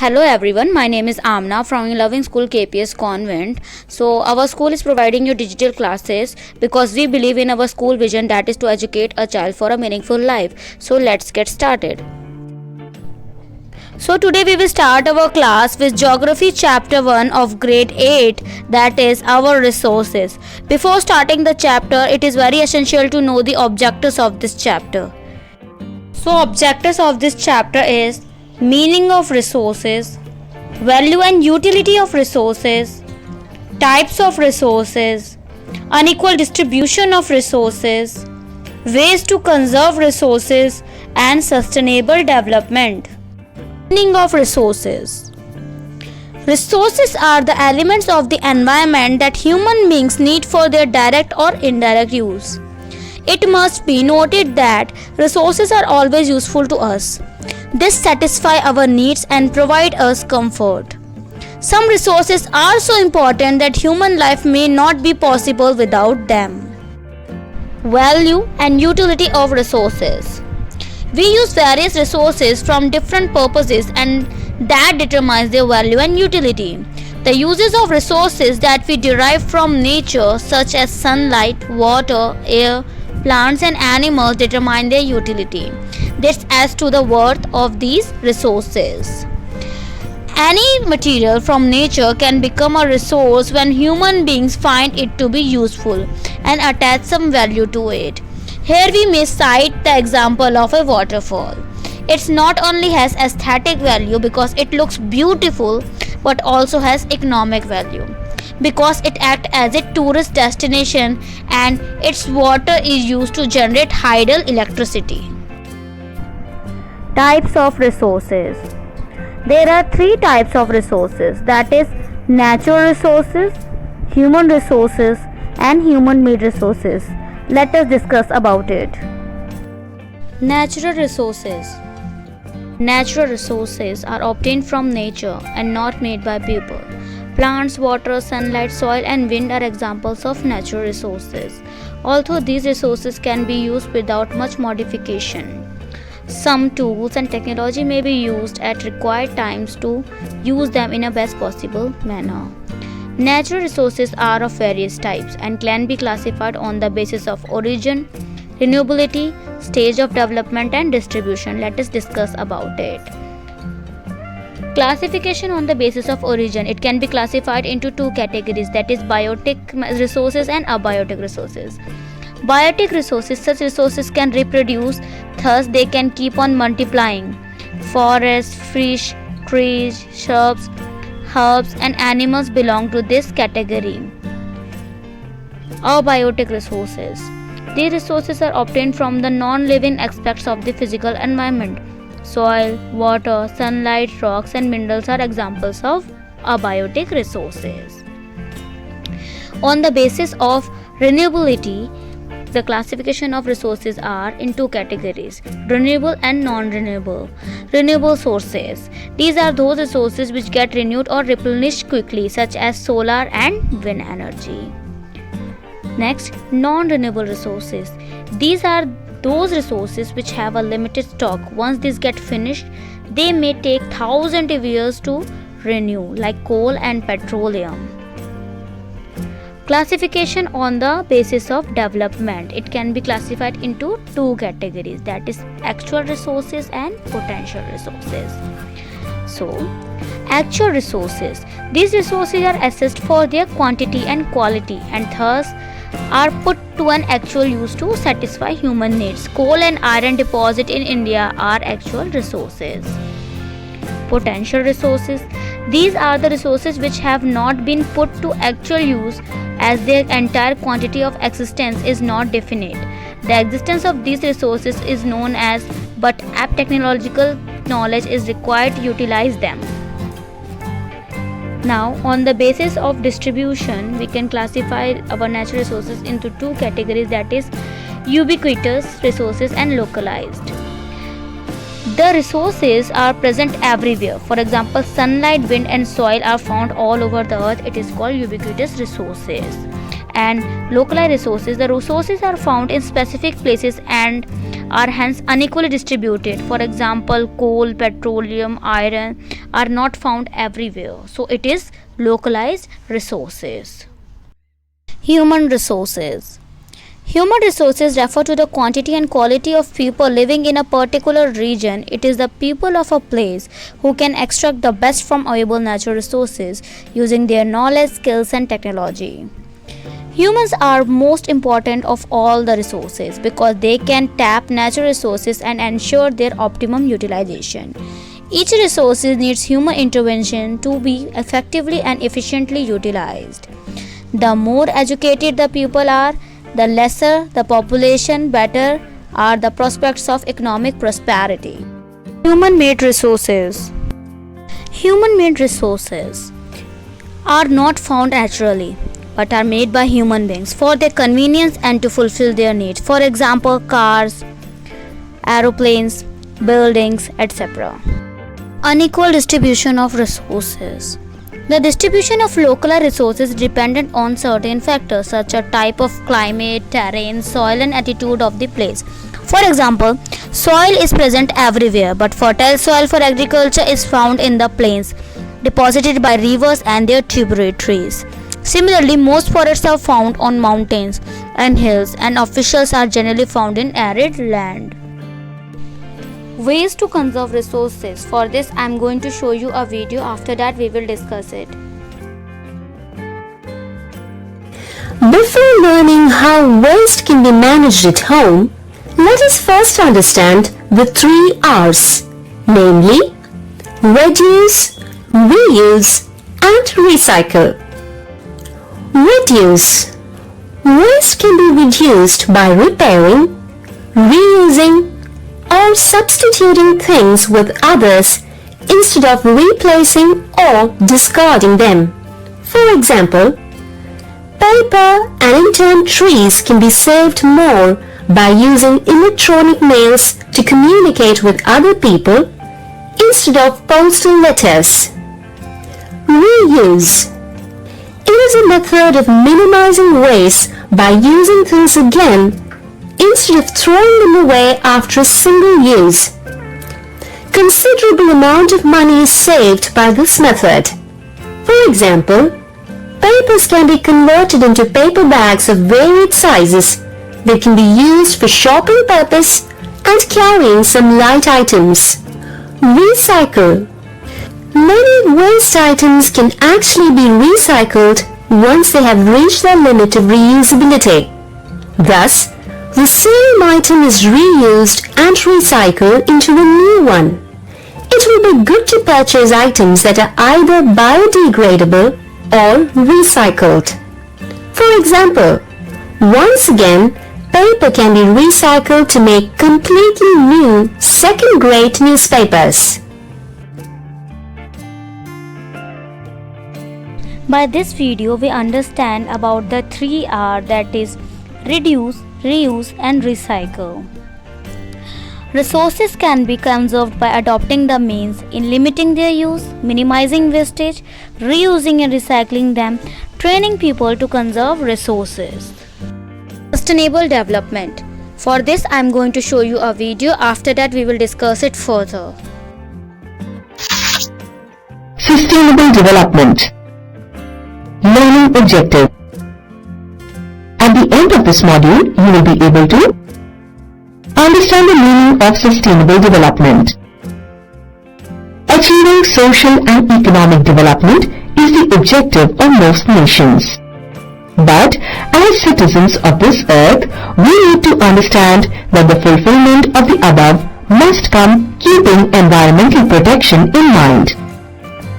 Hello everyone, my name is Amna from your loving school KPS CONVENT. So our school is providing you digital classes because we believe in our school vision, that is to educate a child for a meaningful life. So let's get started. So today we will start our class with Geography Chapter 1 of Grade 8, that is our resources. Before starting the chapter, it is very essential to know the objectives of this chapter. So objectives of this chapter is meaning of resources, value and utility of resources, types of resources, unequal distribution of resources, ways to conserve resources, and sustainable development. Meaning of resources. Resources are the elements of the environment that human beings need for their direct or indirect use. It must be noted that resources are always useful to us. This satisfy our needs and provide us comfort. Some resources are so important that human life may not be possible without them. Value and utility of resources. We use various resources from different purposes and that determines their value and utility. The uses of resources that we derive from nature, such as sunlight, water, air, plants and animals, determine their utility. This adds to the worth of these resources. Any material from nature can become a resource when human beings find it to be useful and attach some value to it. Here we may cite the example of a waterfall. It not only has aesthetic value because it looks beautiful, but also has economic value because it acts as a tourist destination and its water is used to generate hydel electricity. Types of resources. There are three types of resources, that is natural resources, human resources and human-made resources. Let us discuss about it. Natural resources. Natural resources are obtained from nature and not made by people. Plants, water, sunlight, soil and wind are examples of natural resources. Although these resources can be used without much modification, some tools and technology may be used at required times to use them in a best possible manner. Natural resources are of various types and can be classified on the basis of origin, renewability, stage of development and distribution. Let us discuss about it. Classification on the basis of origin. It can be classified into two categories, that is biotic resources and abiotic resources. Biotic resources, such resources can reproduce, thus they can keep on multiplying. Forests, fish, trees, shrubs, herbs and animals belong to this category. Abiotic resources. These resources are obtained from the non-living aspects of the physical environment. Soil, water, sunlight, rocks and minerals are examples of abiotic resources. On the basis of renewability, the classification of resources are in two categories, renewable and non-renewable. Renewable sources. These are those resources which get renewed or replenished quickly, such as solar and wind energy. Next, non-renewable resources. These are those resources which have a limited stock. Once these get finished, they may take thousands of years to renew, like coal and petroleum. Classification on the basis of development. It can be classified into two categories, that is actual resources and potential resources. So, actual resources. These resources are assessed for their quantity and quality and thus are put to an actual use to satisfy human needs. Coal and iron deposit in India are actual resources. Potential resources. These are the resources which have not been put to actual use as their entire quantity of existence is not definite. The existence of these resources is known as, but apt technological knowledge is required to utilize them. Now, on the basis of distribution, we can classify our natural resources into two categories, that is ubiquitous resources and localized. The resources are present everywhere. For example, sunlight, wind and soil are found all over the earth. It is called ubiquitous resources. And localized resources. The resources are found in specific places and are hence unequally distributed. For example, coal, petroleum, iron are not found everywhere. So it is localized resources. Human resources. Human resources refer to the quantity and quality of people living in a particular region. It is the people of a place who can extract the best from available natural resources using their knowledge, skills, and technology. Humans are most important of all the resources because they can tap natural resources and ensure their optimum utilization. Each resource needs human intervention to be effectively and efficiently utilized. The more educated the people are, the lesser the population, better are the prospects of economic prosperity. Human-made resources. Human-made resources are not found naturally but are made by human beings for their convenience and to fulfill their needs. For example, cars, aeroplanes, buildings, etc. Unequal distribution of resources. The distribution of local resources is dependent on certain factors such as type of climate, terrain, soil and attitude of the place. For example, soil is present everywhere but fertile soil for agriculture is found in the plains, deposited by rivers and their tributaries. Similarly, most forests are found on mountains and hills and officials are generally found in arid land. Ways to conserve resources. For this, I am going to show you a video. After that, we will discuss it. Before learning how waste can be managed at home, let us first understand the 3 R's, namely reduce, reuse, and recycle. Reduce. Waste can be reduced by repairing, reusing, or substituting things with others instead of replacing or discarding them. For example, paper and in turn trees can be saved more by using electronic mails to communicate with other people instead of postal letters. Reuse. It is a method of minimizing waste by using things again instead of throwing them away after a single use. Considerable amount of money is saved by this method. For example, papers can be converted into paper bags of varied sizes that can be used for shopping purpose and carrying some light items. Recycle. Many waste items can actually be recycled once they have reached their limit of reusability. Thus, the same item is reused and recycled into a new one. It will be good to purchase items that are either biodegradable or recycled. For example, once again, paper can be recycled to make completely new second-grade newspapers. By this video, we understand about the 3 R, that is reduce, reuse and recycle. Resources can be conserved by adopting the means in limiting their use, minimizing wastage, reusing and recycling them, training people to conserve resources. Sustainable development. For this, I am going to show you a video. After that, we will discuss it further. Sustainable development. Learning objective. At the end of this module, you will be able to understand the meaning of sustainable development. Achieving social and economic development is the objective of most nations. But as citizens of this earth, we need to understand that the fulfillment of the above must come keeping environmental protection in mind.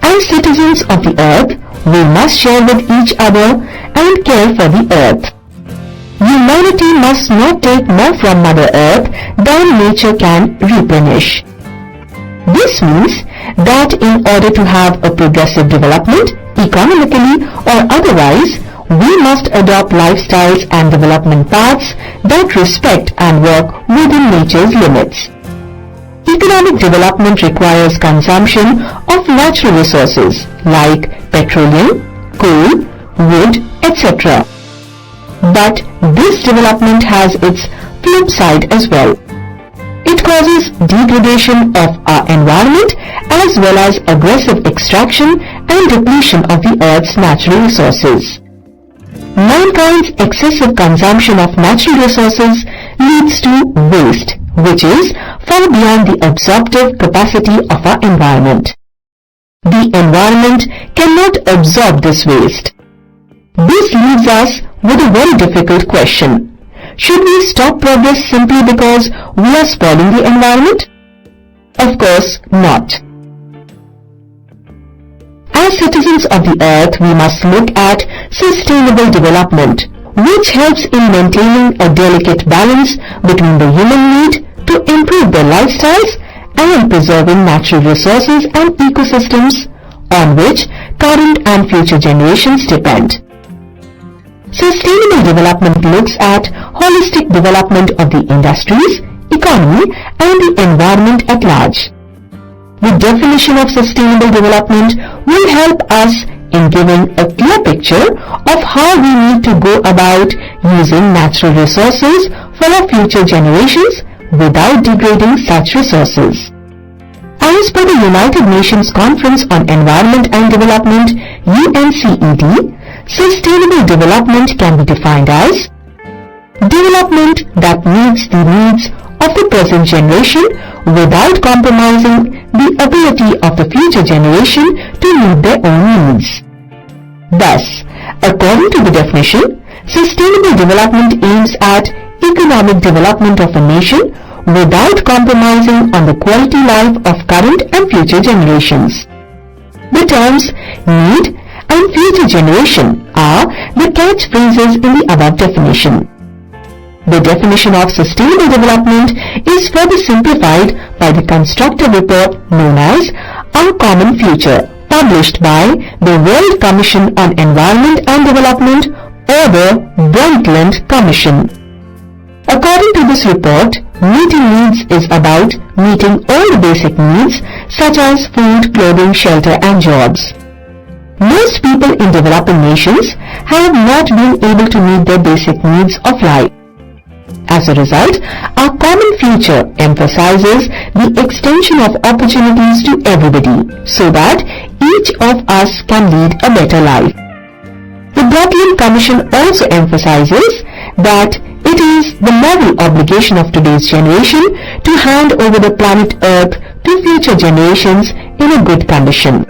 As citizens of the earth, we must share with each other and care for the earth. Humanity must not take more from Mother Earth than nature can replenish. This means that in order to have a progressive development, economically or otherwise, we must adopt lifestyles and development paths that respect and work within nature's limits. Economic development requires consumption of natural resources like petroleum, coal, wood, etc. But this development has its flip side as well. causes degradation of our environment as well as aggressive extraction and depletion of the Earth's natural resources. Mankind's excessive consumption of natural resources leads to waste, which is far beyond the absorptive capacity of our environment. The environment cannot absorb this waste. This leaves us with a very difficult question. Should we stop progress simply because we are spoiling the environment? Of course not. As citizens of the earth, we must look at sustainable development, which helps in maintaining a delicate balance between the human need to improve their lifestyles and preserving natural resources and ecosystems on which current and future generations depend. Sustainable development looks at holistic development of the industries, economy, and the environment at large. The definition of sustainable development will help us in giving a clear picture of how we need to go about using natural resources for our future generations without degrading such resources. As per the United Nations Conference on Environment and Development, UNCED, sustainable development can be defined as development that meets the needs of the present generation without compromising the ability of the future generation to meet their own needs. Thus, according to the definition, sustainable development aims at economic development of a nation without compromising on the quality life of current and future generations. The terms need and future generation are the catchphrases in the above definition. The definition of sustainable development is further simplified by the constructive report known as Our Common Future, published by the World Commission on Environment and Development or the Brundtland Commission. According to this report, meeting needs is about meeting all the basic needs such as food, clothing, shelter and jobs. Most people in developing nations have not been able to meet their basic needs of life. As a result, our common future emphasizes the extension of opportunities to everybody so that each of us can lead a better life. The Brundtland Commission also emphasizes that it is the moral obligation of today's generation to hand over the planet Earth to future generations in a good condition.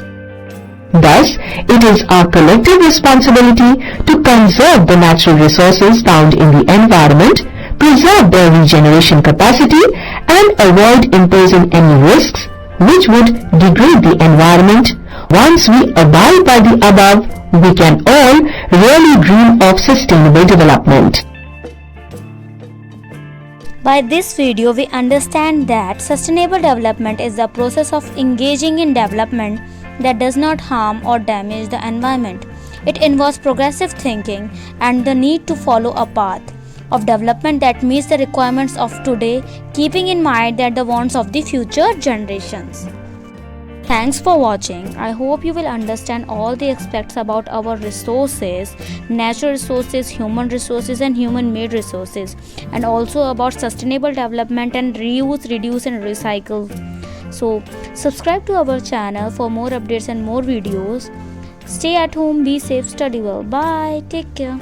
Thus, it is our collective responsibility to conserve the natural resources found in the environment, preserve their regeneration capacity, and avoid imposing any risks which would degrade the environment. Once we abide by the above, we can all really dream of sustainable development. By this video, we understand that sustainable development is the process of engaging in development that does not harm or damage the environment. It involves progressive thinking and the need to follow a path of development that meets the requirements of today, keeping in mind that the wants of the future generations. Thanks for watching. I hope you will understand all the aspects about our resources, natural resources, human resources and human-made resources, and also about sustainable development and reuse, reduce and recycle. So, subscribe to our channel for more updates and more videos. Stay at home, be safe, study well. Bye. Take care.